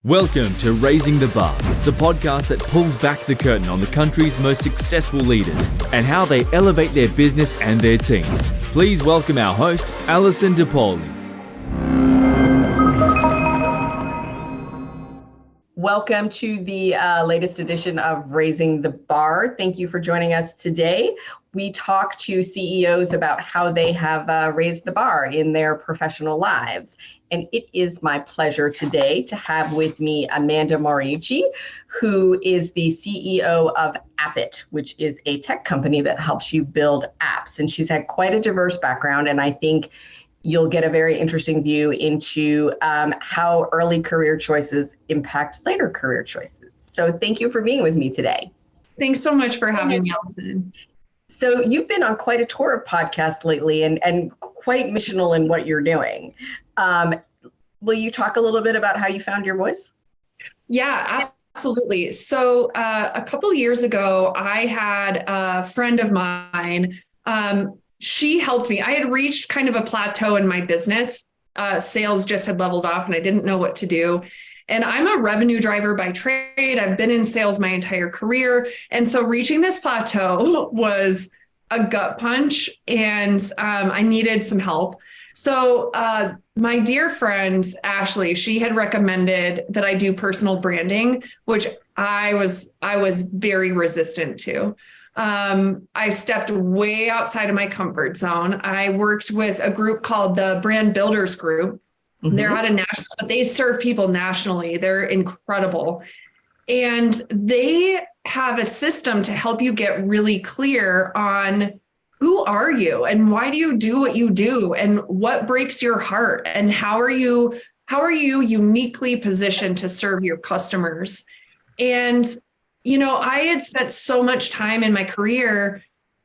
Welcome to Raising the Bar, the podcast that pulls back the curtain on the country's most successful leaders and how they elevate their business and their teams. Please welcome our host, Allison DePaoli. Welcome to the latest edition of Raising the Bar. Thank you for joining us today. We talk to CEOs about how they have raised the bar in their professional lives. And it is my pleasure today to have with me Amanda Moriuchi, who is the CEO of AppIt, which is a tech company that helps you build apps. And she's had quite a diverse background, and I think you'll get a very interesting view into how early career choices impact later career choices. So thank you for being with me today. Thanks so much for having me, Allison. So you've been on quite a tour of podcasts lately and quite missional in what you're doing. Will you talk a little bit about how you found your voice? Yeah, absolutely. So a couple years ago, I had a friend of mine. She helped me. I had reached kind of a plateau in my business. Sales just had leveled off and I didn't know what to do. And I'm a revenue driver by trade. I've been in sales my entire career. And so reaching this plateau was a gut punch and I needed some help. So my dear friend, Ashley, she had recommended that I do personal branding, which I was very resistant to. I stepped way outside of my comfort zone. I worked with a group called the Brand Builders Group. Mm-hmm. They're out of Nashville, but they serve people nationally. They're incredible. And they have a system to help you get really clear on who are you and why do you do what you do and what breaks your heart and how are you uniquely positioned to serve your customers. And, I had spent so much time in my career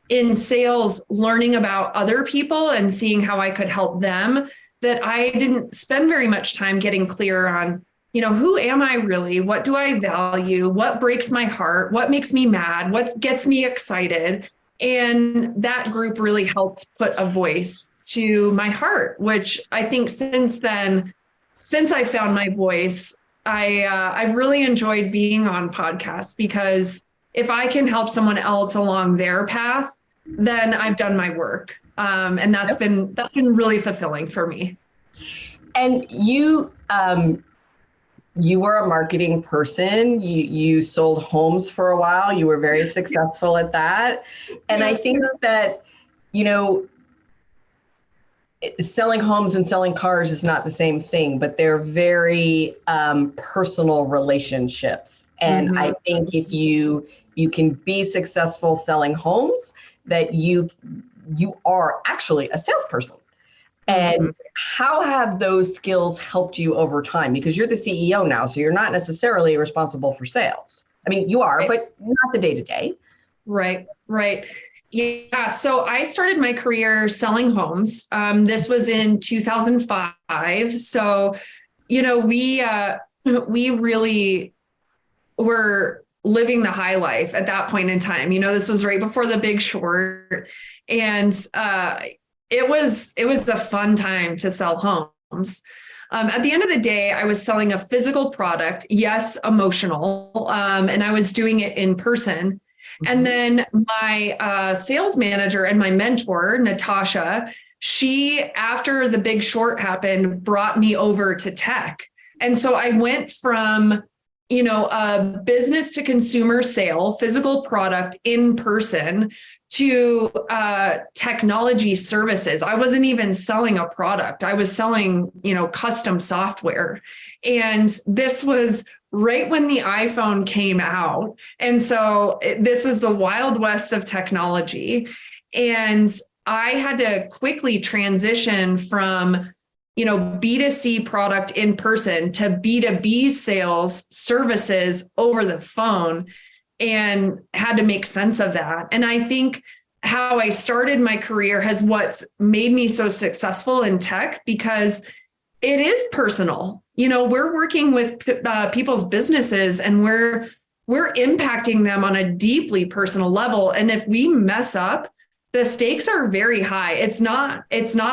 in sales learning about other people and seeing how I could help them that I didn't spend very much time getting clear on, who am I really? What do I value? What breaks my heart? What makes me mad? What gets me excited? And that group really helped put a voice to my heart, which I think since then, since I found my voice, I've really enjoyed being on podcasts because if I can help someone else along their path, then I've done my work. And that's been really fulfilling for me. And you were a marketing person. You sold homes for a while. You were very successful at that. And I think that, selling homes and selling cars is not the same thing, but they're very personal relationships. And mm-hmm. I think if you can be successful selling homes, that you are actually a salesperson. And how have those skills helped you over time? Because you're the CEO now, so you're not necessarily responsible for sales. I mean, you are, but not the day-to-day. Right. Yeah. So I started my career selling homes. This was in 2005. So, we really were living the high life at that point in time. This was right before The Big Short. And it was a fun time to sell homes. At the end of the day, I was selling a physical product, yes, emotional, and I was doing it in person. Mm-hmm. And then my sales manager and my mentor, Natasha, she, after The Big Short happened, brought me over to tech. And so I went from a business to consumer sale, physical product in person, to technology services. I wasn't even selling a product. I was selling, custom software. And this was right when the iPhone came out. And so this was the Wild West of technology. And I had to quickly transition from B2C product in person to B2B sales services over the phone and had to make sense of that. And I think how I started my career has what's made me so successful in tech because it is personal. We're working with people's businesses and we're impacting them on a deeply personal level. And if we mess up, the stakes are very high. It's not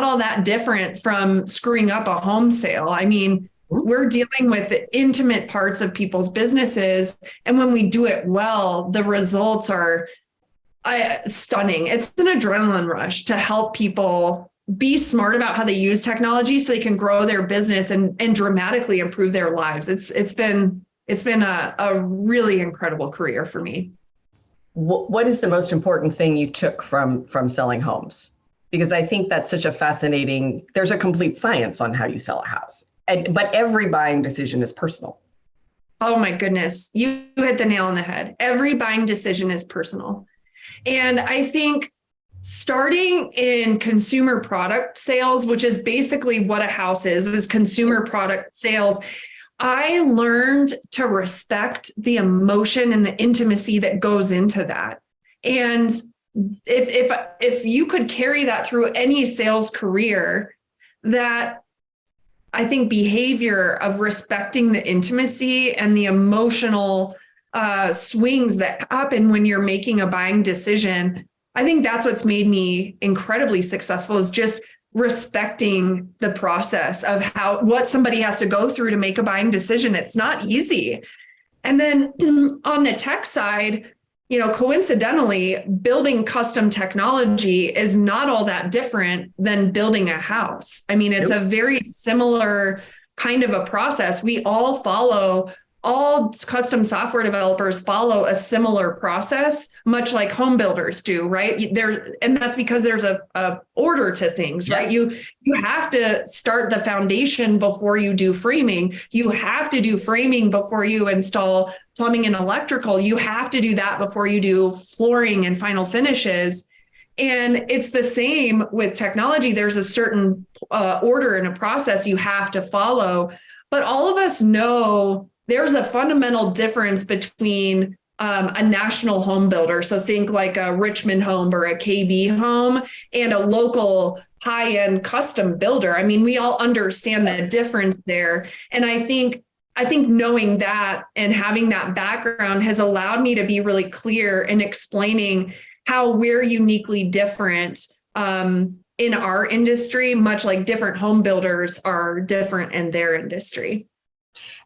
all that different from screwing up a home sale. I mean, We're dealing with the intimate parts of people's businesses. And when we do it well, the results are stunning. It's an adrenaline rush to help people be smart about how they use technology so they can grow their business and dramatically improve their lives. It's been a really incredible career for me. What is the most important thing you took from selling homes? Because I think that's such a fascinating, there's a complete science on how you sell a house. But every buying decision is personal. Oh my goodness. You hit the nail on the head. Every buying decision is personal. And I think starting in consumer product sales, which is basically what a house is consumer product sales, I learned to respect the emotion and the intimacy that goes into that. And if you could carry that through any sales career, that I think behavior of respecting the intimacy and the emotional swings that happen when you're making a buying decision, I think that's what's made me incredibly successful, is just respecting the process of what somebody has to go through to make a buying decision. It's not easy. And then on the tech side, coincidentally, building custom technology is not all that different than building a house. I mean, it's a very similar kind of a process. All custom software developers follow a similar process, much like home builders do, right? And that's because there's a order to things, right? You have to start the foundation before you do framing. You have to do framing before you install plumbing and electrical. You have to do that before you do flooring and final finishes. And it's the same with technology. There's a certain order and a process you have to follow. But all of us know there's a fundamental difference between a national home builder, so think like a Richmond Home or a KB Home, and a local high-end custom builder. I mean, we all understand the difference there. And I think knowing that and having that background has allowed me to be really clear in explaining how we're uniquely different in our industry, much like different home builders are different in their industry.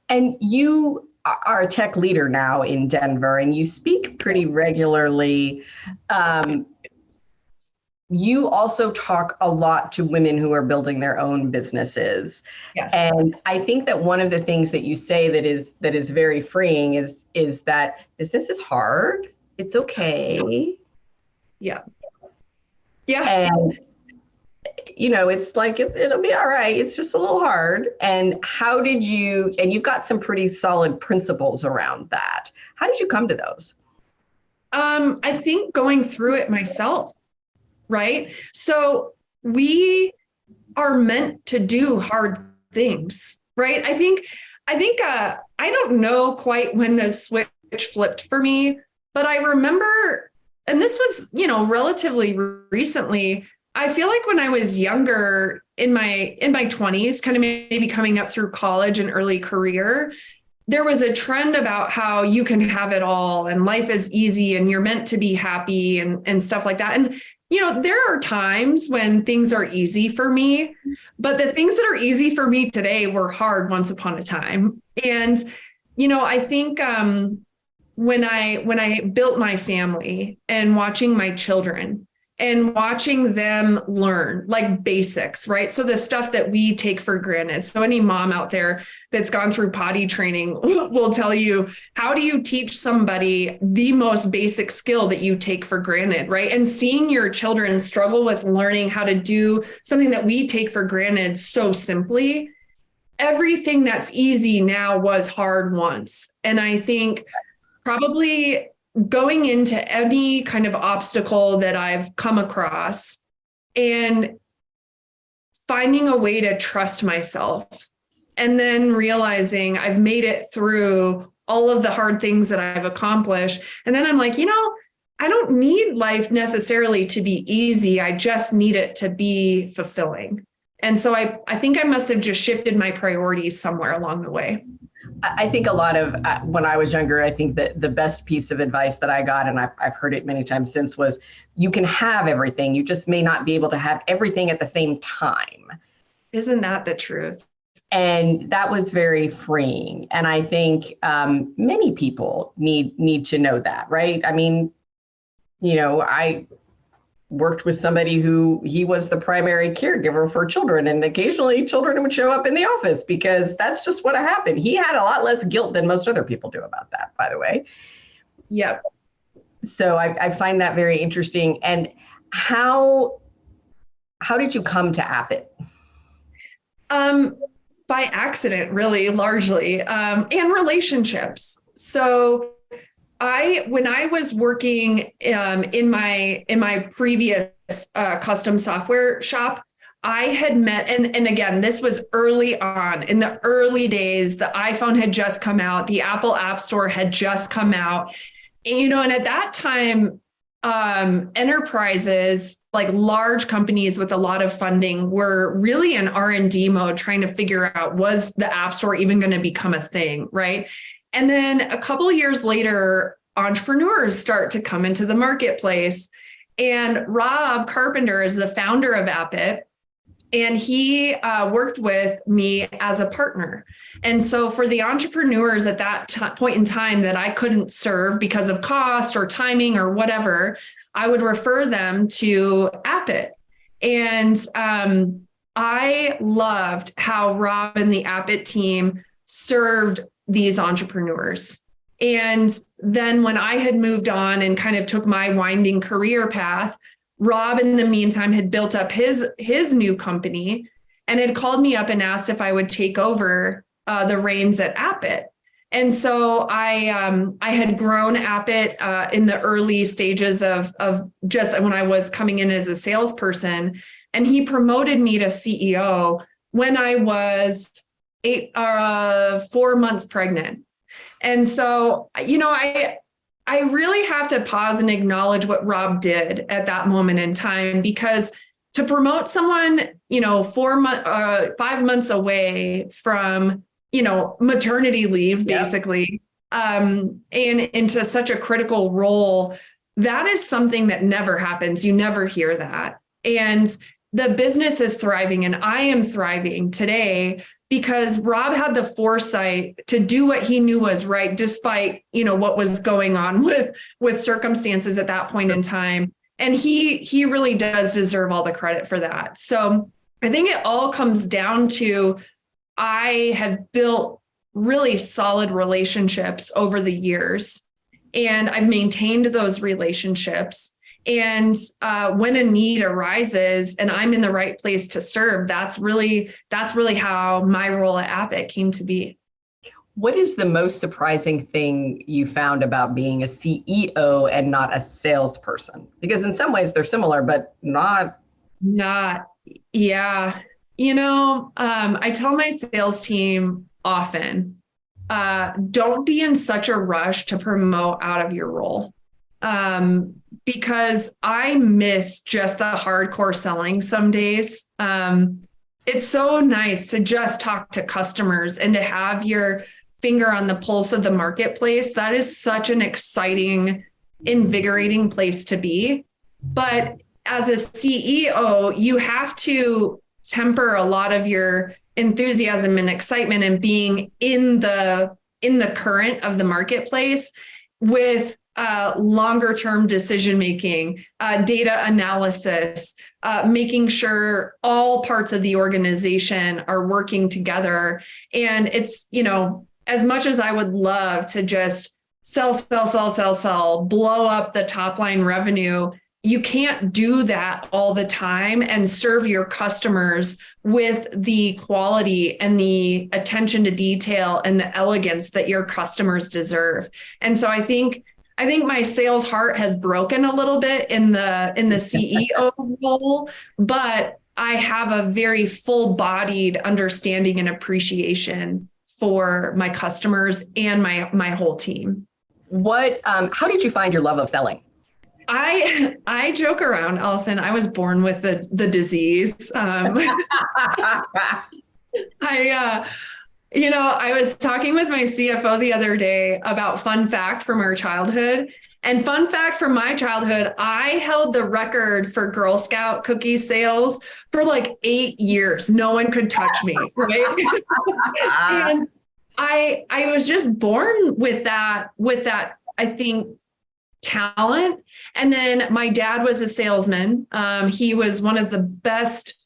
And you are a tech leader now in Denver, and you speak pretty regularly. You also talk a lot to women who are building their own businesses. Yes. And I think that one of the things that you say that is very freeing is that business is hard. It's okay. Yeah. Yeah. And it's like, it'll be all right. It's just a little hard. And you've got some pretty solid principles around that. How did you come to those? I think going through it myself, right? So we are meant to do hard things, right? I think I don't know quite when the switch flipped for me, but I remember, and this was, relatively recently, I feel like when I was younger, in my 20s, kind of maybe coming up through college and early career, there was a trend about how you can have it all and life is easy and you're meant to be happy and stuff like that. And, there are times when things are easy for me, but the things that are easy for me today were hard once upon a time. And, I think when I built my family and watching my children, and watching them learn like basics, right? So the stuff that we take for granted. So any mom out there that's gone through potty training will tell you, how do you teach somebody the most basic skill that you take for granted, right? And seeing your children struggle with learning how to do something that we take for granted so simply, everything that's easy now was hard once. And I think probably going into any kind of obstacle that I've come across and finding a way to trust myself, and then realizing I've made it through all of the hard things that I've accomplished. And then I'm like, I don't need life necessarily to be easy. I just need it to be fulfilling. And so I think I must have just shifted my priorities somewhere along the way. I think a lot of, when I was younger, I think that the best piece of advice that I got, and I've heard it many times since, was you can have everything. You just may not be able to have everything at the same time. Isn't that the truth? And that was very freeing. And I think many people need to know that, right? I mean, I worked with somebody who he was the primary caregiver for children, and occasionally children would show up in the office because that's just what happened. He had a lot less guilt than most other people do about that, by the way. Yep. So I find that very interesting. And how did you come to AppIt? By accident, really, largely, and relationships. So when I was working in my previous custom software shop, I had met, and again, this was early on in the early days. The iPhone had just come out, the Apple App Store had just come out, and at that time, enterprises, like large companies with a lot of funding, were really in R&D mode, trying to figure out, was the App Store even going to become a thing, right? And then a couple of years later, entrepreneurs start to come into the marketplace. And Rob Carpenter is the founder of AppIt, and he worked with me as a partner. And so for the entrepreneurs at that point in time that I couldn't serve because of cost or timing or whatever, I would refer them to AppIt. And I loved how Rob and the AppIt team served these entrepreneurs. And then when I had moved on and kind of took my winding career path, Rob, in the meantime, had built up his new company and had called me up and asked if I would take over the reins at AppIt. And so I had grown AppIt in the early stages of just when I was coming in as a salesperson, and he promoted me to CEO when I was 4 months pregnant. And so, I really have to pause and acknowledge what Rob did at that moment in time, because to promote someone, 5 months away from, maternity leave, basically, and into such a critical role, that is something that never happens. You never hear that. And the business is thriving, and I am thriving today because Rob had the foresight to do what he knew was right, despite, what was going on with circumstances at that point in time. And he really does deserve all the credit for that. So I think it all comes down to, I have built really solid relationships over the years, and I've maintained those relationships. And when a need arises and I'm in the right place to serve, that's really how my role at AppIt came to be. What is the most surprising thing you found about being a CEO and not a salesperson? Because in some ways they're similar, but not. Yeah. I tell my sales team often, don't be in such a rush to promote out of your role. Because I miss just the hardcore selling some days. It's so nice to just talk to customers and to have your finger on the pulse of the marketplace. That is such an exciting, invigorating place to be. But as a CEO, you have to temper a lot of your enthusiasm and excitement and being in the current of the marketplace with longer term decision making, data analysis, making sure all parts of the organization are working together. And it's, as much as I would love to just sell, blow up the top line revenue, you can't do that all the time and serve your customers with the quality and the attention to detail and the elegance that your customers deserve. And so I think my sales heart has broken a little bit in the CEO role, but I have a very full-bodied understanding and appreciation for my customers and my whole team. How did you find your love of selling? I joke around, Allison. I was born with the disease. I was talking with my CFO the other day about fun fact from our childhood. And fun fact from my childhood, I held the record for Girl Scout cookie sales for like 8 years. No one could touch me, right? And I was just born with that, I think, talent. And then my dad was a salesman. He was one of the best,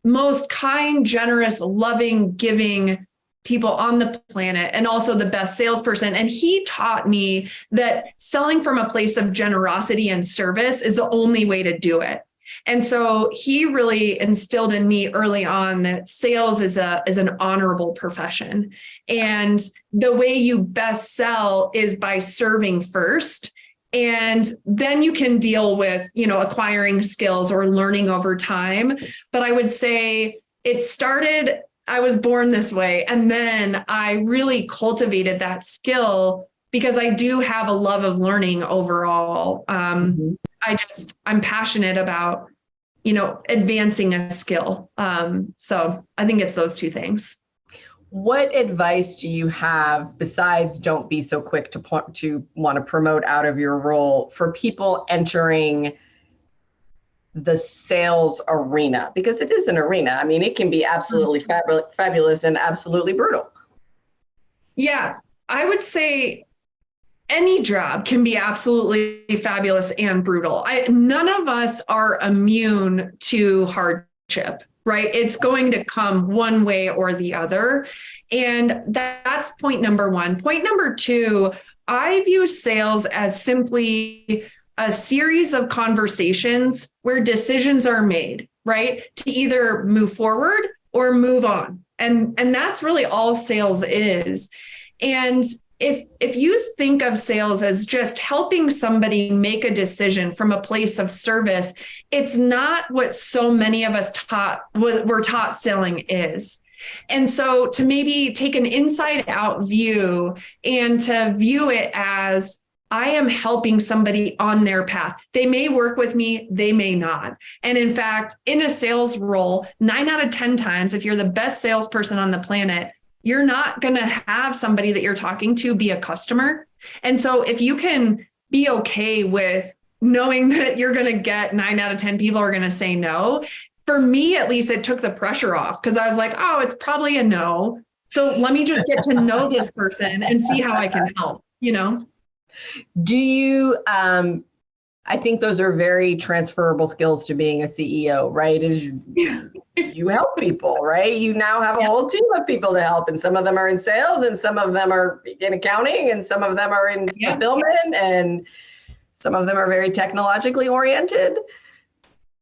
most kind, generous, loving, giving people on the planet, and also the best salesperson. And he taught me that selling from a place of generosity and service is the only way to do it. And so he really instilled in me early on that sales is an honorable profession. And the way you best sell is by serving first. And then you can deal with, acquiring skills or learning over time. But I would say it started, I was born this way. And then I really cultivated that skill because I do have a love of learning overall. I'm passionate about, advancing a skill. So I think it's those two things. What advice do you have besides don't be so quick to want to promote out of your role for people entering the sales arena? Because it is an arena. I mean, it can be absolutely fabulous and absolutely brutal. Yeah, I would say any job can be absolutely fabulous and brutal. None of us are immune to hardship, right? It's going to come one way or the other. And that's point number one. Point number two, I view sales as simply a series of conversations where decisions are made, right? To either move forward or move on. And that's really all sales is. And if you think of sales as just helping somebody make a decision from a place of service, it's not what so many of us were taught selling is. And so to maybe take an inside out view and to view it as I am helping somebody on their path. They may work with me, they may not. And in fact, in a sales role, 9 out of 10 times, if you're the best salesperson on the planet, you're not going to have somebody that you're talking to be a customer. And so if you can be okay with knowing that you're going to get 9 out of 10 people are going to say no, for me, at least, it took the pressure off because I was like, oh, it's probably a no. So let me just get to know this person and see how I can help, Do you, I think those are very transferable skills to being a CEO, right? You help people, right? You now have a whole team of people to help, and some of them are in sales, and some of them are in accounting, and some of them are in fulfillment, and some of them are very technologically oriented.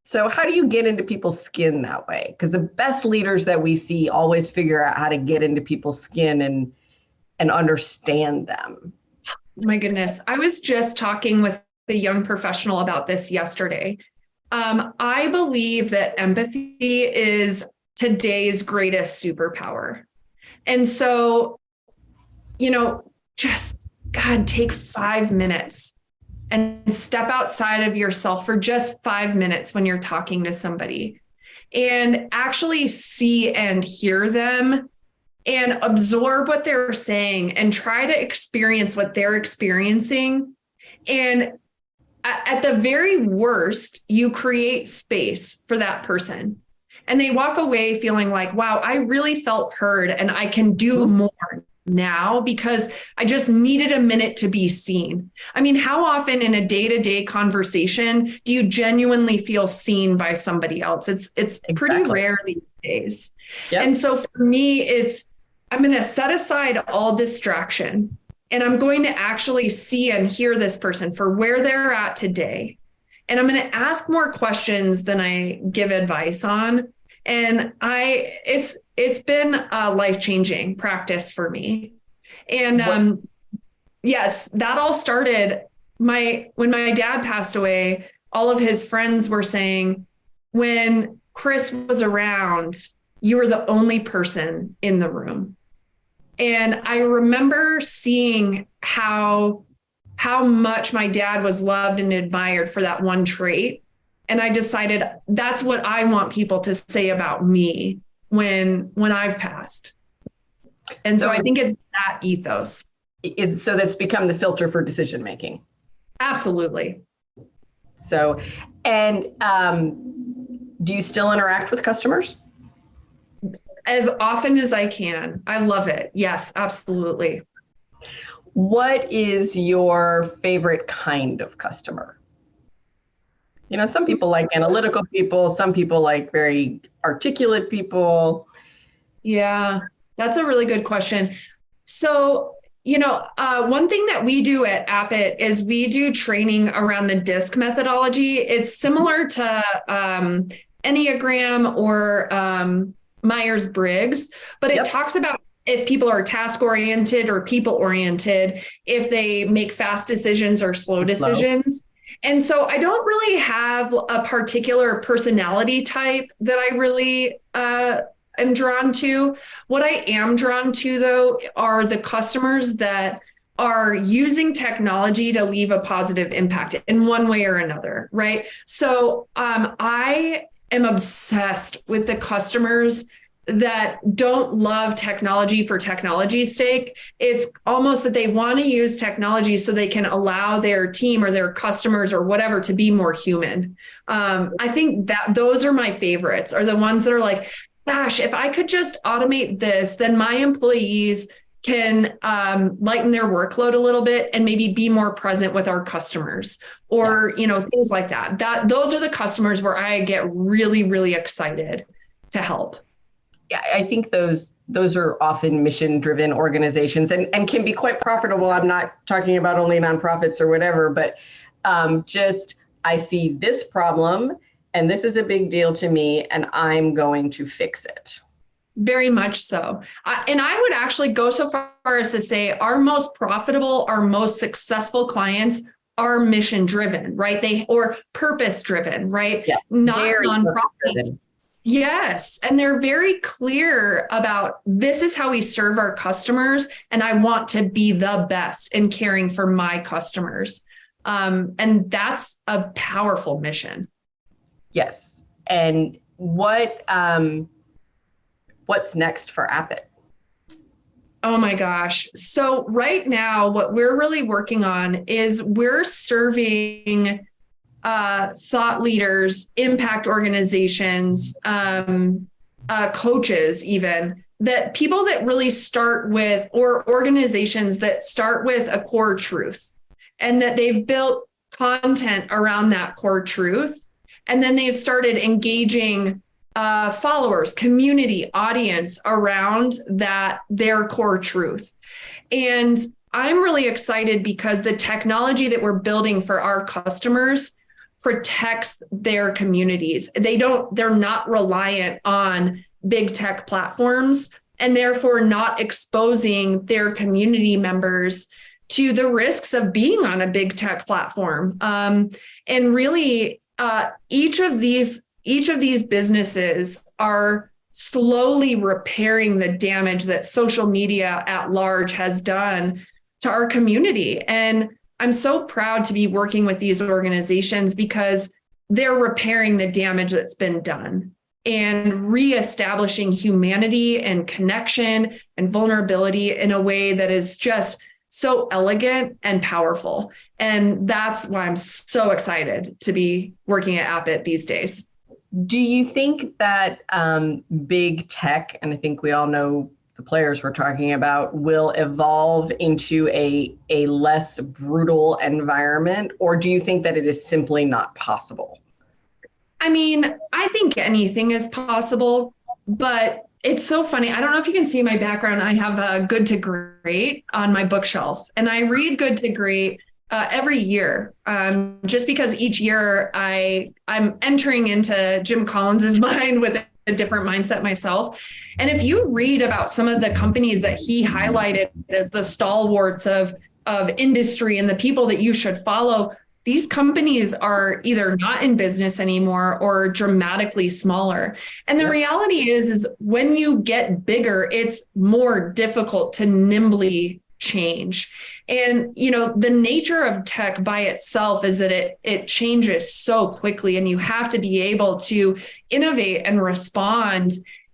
So how do you get into people's skin that way? Because the best leaders that we see always figure out how to get into people's skin and understand them. My goodness. I was just talking with a young professional about this yesterday. I believe that empathy is today's greatest superpower. And so, just take 5 minutes and step outside of yourself for just 5 minutes when you're talking to somebody and actually see and hear them and absorb what they're saying and try to experience what they're experiencing. And at the very worst, you create space for that person. And they walk away feeling like, wow, I really felt heard and I can do more now because I just needed a minute to be seen. I mean, how often in a day-to-day conversation do you genuinely feel seen by somebody else? It's pretty rare these days. Yep. And so for me, I'm going to set aside all distraction and I'm going to actually see and hear this person for where they're at today. And I'm going to ask more questions than I give advice on. And it's been a life-changing practice for me. And yes, that all started when my dad passed away. All of his friends were saying, when Chris was around, you were the only person in the room. And I remember seeing how much my dad was loved and admired for that one trait. And I decided that's what I want people to say about me when I've passed. And so I think it's that ethos. So that's become the filter for decision making. Absolutely. So, and do you still interact with customers? As often as I can. I love it. Yes, absolutely. What is your favorite kind of customer? You know, some people like analytical people, some people like very articulate people. Yeah, that's a really good question. So, one thing that we do at AppIt is we do training around the DISC methodology. It's similar to Enneagram or Myers-Briggs, but it talks about if people are task-oriented or people-oriented, if they make fast decisions or slow decisions. And so I don't really have a particular personality type that I really am drawn to. What I am drawn to, though, are the customers that are using technology to leave a positive impact in one way or another, right? So I am obsessed with the customers that don't love technology for technology's sake. It's almost that they want to use technology so they can allow their team or their customers or whatever to be more human. I think that those are my favorites, are the ones that are like, gosh, if I could just automate this, then my employees can lighten their workload a little bit and maybe be more present with our customers or, things like that. Those are the customers where I get really, really excited to help. Yeah, I think those are often mission-driven organizations and can be quite profitable. I'm not talking about only nonprofits or whatever, but just I see this problem and this is a big deal to me and I'm going to fix it. Very much so. And I would actually go so far as to say our most profitable, our most successful clients are mission-driven, right? Or purpose-driven, right? Yeah, not nonprofits. Yes. And they're very clear about this is how we serve our customers. And I want to be the best in caring for my customers. And that's a powerful mission. Yes. And what's next for AppIt? Oh my gosh. So right now, what we're really working on is we're serving thought leaders, impact organizations, coaches, even that people that really start with, or organizations that start with a core truth and that they've built content around that core truth. And then they've started engaging followers, community, audience around their core truth. And I'm really excited because the technology that we're building for our customers protects their communities. They're not reliant on big tech platforms and therefore not exposing their community members to the risks of being on a big tech platform. And really, each of these businesses are slowly repairing the damage that social media at large has done to our community. And I'm so proud to be working with these organizations because they're repairing the damage that's been done and reestablishing humanity and connection and vulnerability in a way that is just so elegant and powerful. And that's why I'm so excited to be working at AppIt these days. Do you think that big tech, and I think we all know the players we're talking about, will evolve into a less brutal environment, or do you think that it is simply not possible? I mean, I think anything is possible, but it's so funny. I don't know if you can see my background. I have Good to Great on my bookshelf, and I read Good to Great every year, just because each year I'm entering into Jim Collins's mind with a different mindset myself. And if you read about some of the companies that he highlighted as the stalwarts of industry and the people that you should follow, these companies are either not in business anymore or dramatically smaller. And the reality is when you get bigger, it's more difficult to nimbly change. And, the nature of tech by itself is that it changes so quickly, and you have to be able to innovate and respond.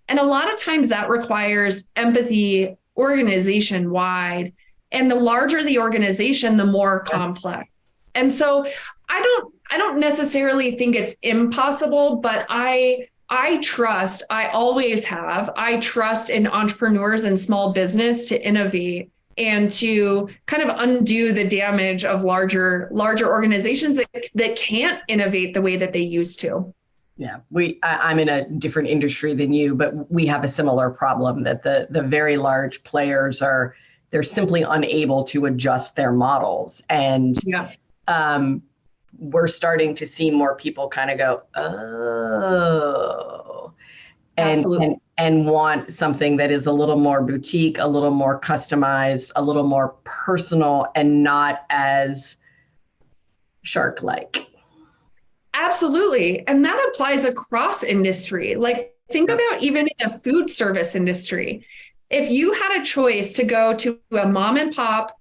And a lot of times that requires empathy organization wide. And the larger the organization, the more complex. And so I don't necessarily think it's impossible, but I always have, I trust in entrepreneurs and small business to innovate and to kind of undo the damage of larger organizations that can't innovate the way that they used to. Yeah, I'm in a different industry than you, but we have a similar problem that the very large players they're simply unable to adjust their models. And we're starting to see more people kind of go, oh, and want something that is a little more boutique, a little more customized, a little more personal, and not as shark-like. Absolutely. And that applies across industry. Like, think about even in the food service industry. If you had a choice to go to a mom and pop,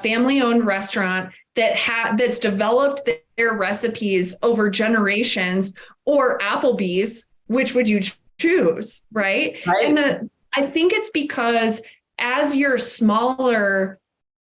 family-owned restaurant that's developed their recipes over generations, or Applebee's, which would you choose, right? And I think it's because as you're smaller,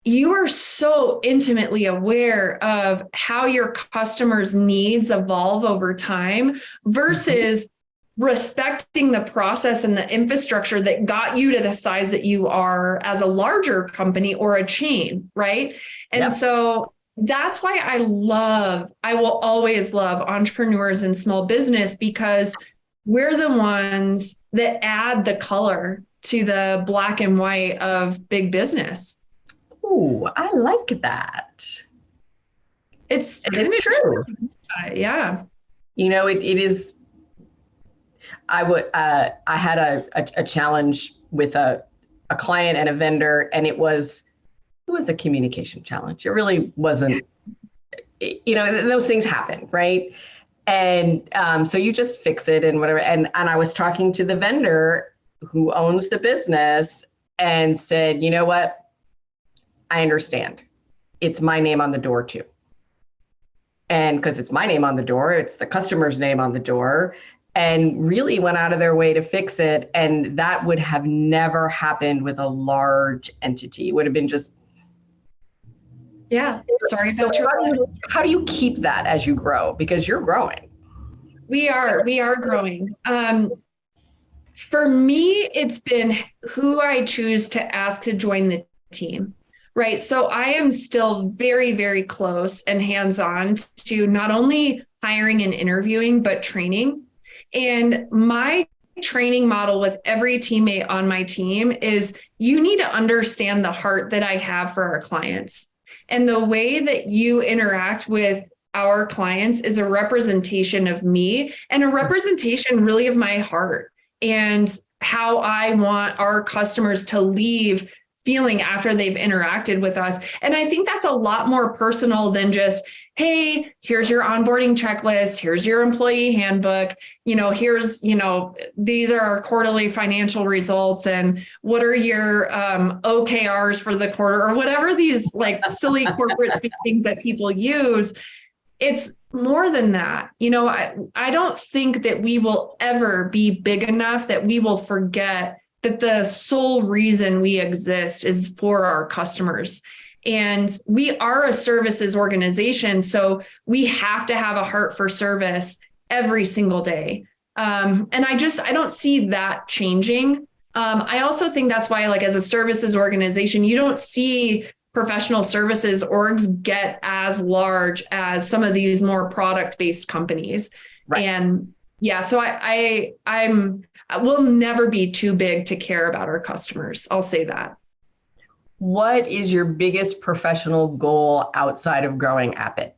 you are so intimately aware of how your customers' needs evolve over time versus respecting the process and the infrastructure that got you to the size that you are as a larger company or a chain, right? And so that's why I will always love entrepreneurs and small business, because we're the ones that add the color to the black and white of big business. Ooh, I like that. It's true. Yeah. You know, it is. I had a challenge with a client and a vendor, and it was a communication challenge. It really wasn't, those things happen, right? And so you just fix it and whatever. And I was talking to the vendor who owns the business and said, you know what? I understand. It's my name on the door too. And because it's my name on the door, it's the customer's name on the door, and really went out of their way to fix it. And that would have never happened with a large entity. It would have been just. Yeah. Sorry. So how do you keep that as you grow? Because you're growing. We are growing. For me, it's been who I choose to ask to join the team. Right. So I am still very, very close and hands-on to not only hiring and interviewing, but training. And my training model with every teammate on my team is you need to understand the heart that I have for our clients. And the way that you interact with our clients is a representation of me and a representation really of my heart and how I want our customers to leave feeling after they've interacted with us. And I think that's a lot more personal than just, hey, here's your onboarding checklist, here's your employee handbook, here's, these are our quarterly financial results, and what are your OKRs for the quarter, or whatever these like silly corporate things that people use. It's more than that. I don't think that we will ever be big enough that we will forget that the sole reason we exist is for our customers. And we are a services organization, so we have to have a heart for service every single day. And I don't see that changing. I also think that's why, like, as a services organization, you don't see professional services orgs get as large as some of these more product-based companies. Right. And yeah, so I will never be too big to care about our customers. I'll say that. What is your biggest professional goal outside of growing AppIt?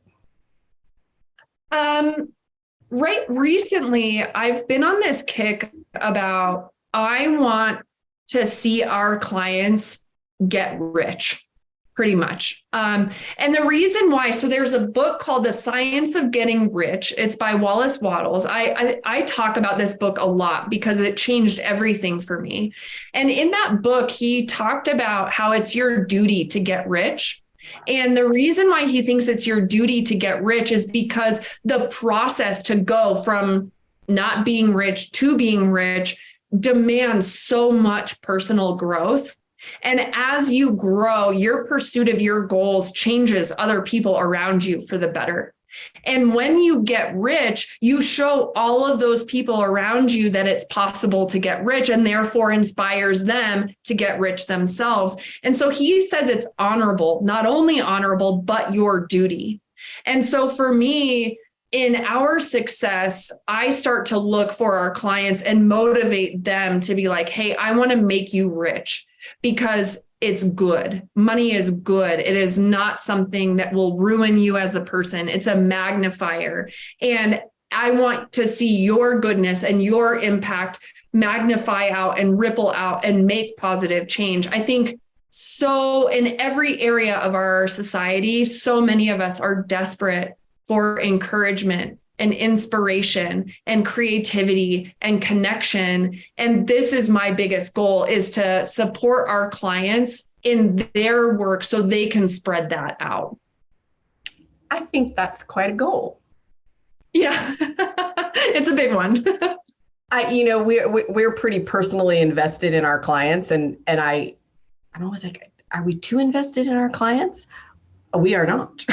Right recently, I've been on this kick about I want to see our clients get rich. Pretty much. And the reason why, so there's a book called The Science of Getting Rich. It's by Wallace Wattles. I talk about this book a lot because it changed everything for me. And in that book, he talked about how it's your duty to get rich. And the reason why he thinks it's your duty to get rich is because the process to go from not being rich to being rich demands so much personal growth. And as you grow, your pursuit of your goals changes other people around you for the better. And when you get rich, you show all of those people around you that it's possible to get rich, and therefore inspires them to get rich themselves. And so he says it's honorable, not only honorable, but your duty. And so for me, in our success, I start to look for our clients and motivate them to be like, hey, I want to make you rich because it's good. Money is good. It is not something that will ruin you as a person. It's a magnifier. And I want to see your goodness and your impact magnify out and ripple out and make positive change. I think so in every area of our society, so many of us are desperate for encouragement and inspiration and creativity and connection. And this is my biggest goal, is to support our clients in their work so they can spread that out. I think that's quite a goal. Yeah, it's a big one. We're pretty personally invested in our clients, and I'm always like, are we too invested in our clients? We are not.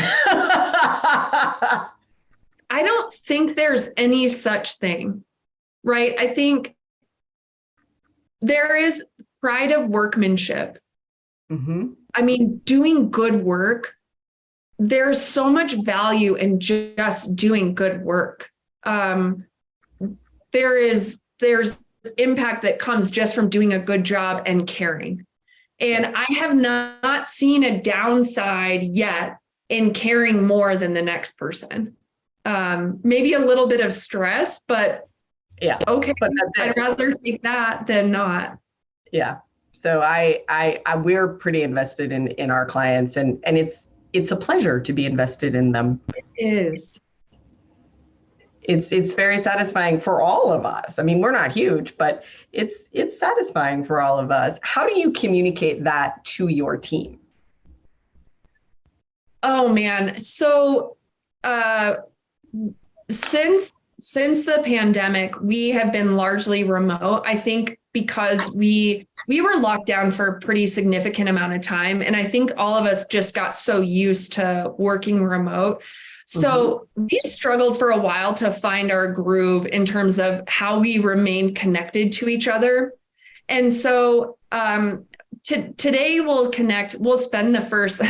I don't think there's any such thing, right? I think there is pride of workmanship. Mm-hmm. I mean, doing good work, there's so much value in just doing good work. There's impact that comes just from doing a good job and caring. And I have not seen a downside yet in caring more than the next person. Maybe a little bit of stress, but yeah, okay, but I'd rather take that than not. Yeah. So we're pretty invested in our clients, and it's a pleasure to be invested in them. It is. It's very satisfying for all of us. I mean, we're not huge, but it's satisfying for all of us. How do you communicate that to your team? Oh man. So since the pandemic, we have been largely remote. I think because we were locked down for a pretty significant amount of time. And I think all of us just got so used to working remote. So we struggled for a while to find our groove in terms of how we remain connected to each other. And so today we'll spend the first,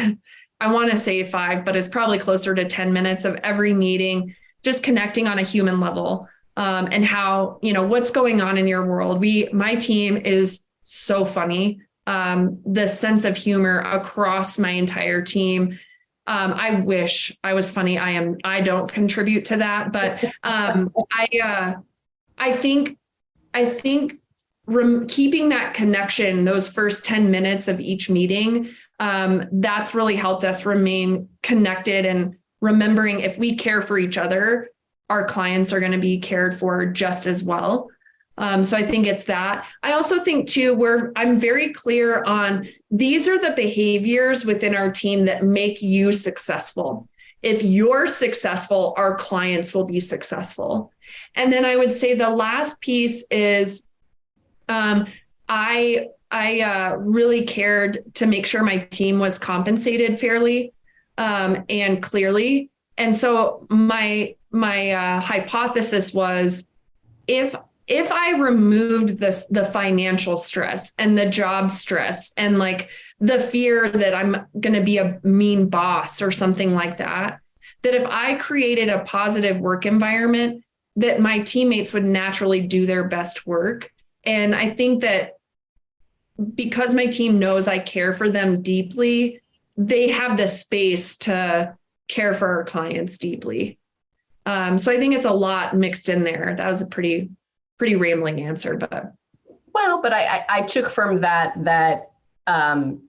I want to say 5, but it's probably closer to 10 minutes of every meeting, just connecting on a human level, and how, what's going on in your world. My team is so funny. The sense of humor across my entire team. I wish I was funny. I don't contribute to that, but I think keeping that connection, those first 10 minutes of each meeting, that's really helped us remain connected, and remembering if we care for each other, our clients are going to be cared for just as well. So I think it's that. I also think too, I'm very clear on these are the behaviors within our team that make you successful. If you're successful, our clients will be successful. And then I would say the last piece is I really cared to make sure my team was compensated fairly and clearly. And so my hypothesis was, if I removed the financial stress and the job stress and like the fear that I'm going to be a mean boss or something like that if I created a positive work environment, that my teammates would naturally do their best work. And I think that because my team knows I care for them deeply, they have the space to care for our clients deeply. So I think it's a lot mixed in there. That was a pretty rambling answer, but. Well, but I took from that, and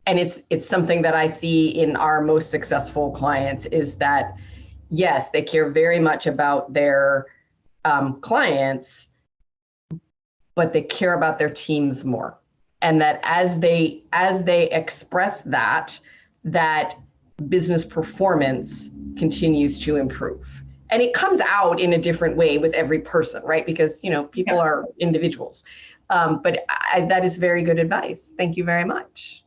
it's something that I see in our most successful clients, is that, yes, they care very much about their clients, but they care about their teams more. And that as they express that business performance continues to improve. And it comes out in a different way with every person, right? Because, people are individuals. That is very good advice. Thank you very much.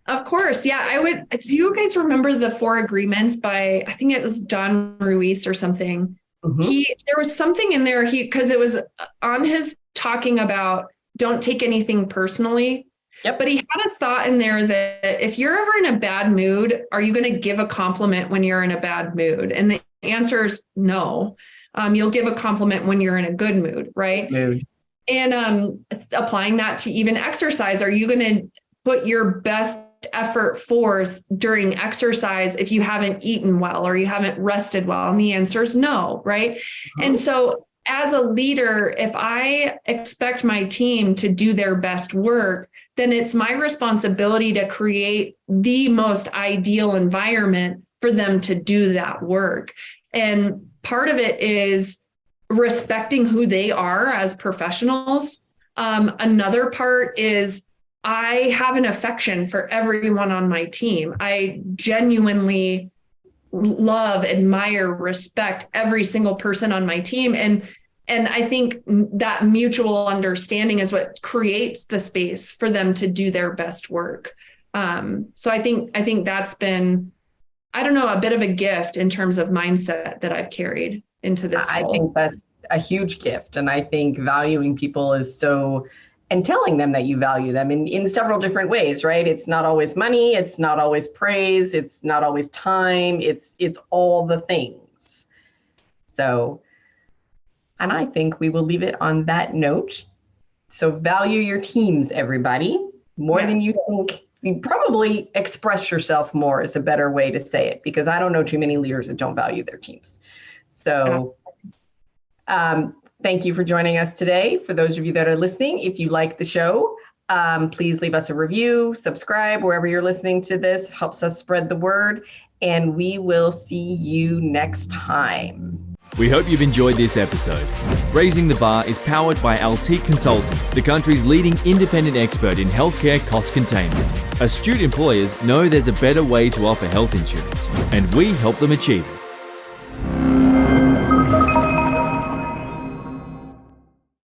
Of course. Yeah. Do you guys remember the 4 Agreements by, I think it was Don Ruiz or something? Mhm. There was something in there, because it was on his talking about don't take anything personally. Yep. But he had a thought in there that if you're ever in a bad mood, are you going to give a compliment when you're in a bad mood? And the answer is no. You'll give a compliment when you're in a good mood, right? Mood. And applying that to even exercise, are you going to put your best effort forth during exercise if you haven't eaten well or you haven't rested well? And the answer is no, right? Mm-hmm. And so as a leader, if I expect my team to do their best work, then it's my responsibility to create the most ideal environment for them to do that work. And part of it is respecting who they are as professionals. Another part is I have an affection for everyone on my team. I genuinely love, admire, respect every single person on my team. And I think that mutual understanding is what creates the space for them to do their best work. So I think that's been, I don't know, a bit of a gift in terms of mindset that I've carried into this role. I think that's a huge gift. And I think valuing people is so, and telling them that you value them in several different ways, right? It's not always money. It's not always praise. It's not always time. It's all the things. So, and I think we will leave it on that note. So value your teams, everybody, more than you think. You probably express yourself more is a better way to say it, because I don't know too many leaders that don't value their teams. So thank you for joining us today. For those of you that are listening, if you like the show, please leave us a review, subscribe wherever you're listening to this. It helps us spread the word, and we will see you next time. We hope you've enjoyed this episode. Raising the Bar is powered by AppIt Consulting, the country's leading independent expert in healthcare cost containment. Astute employers know there's a better way to offer health insurance, and we help them achieve it.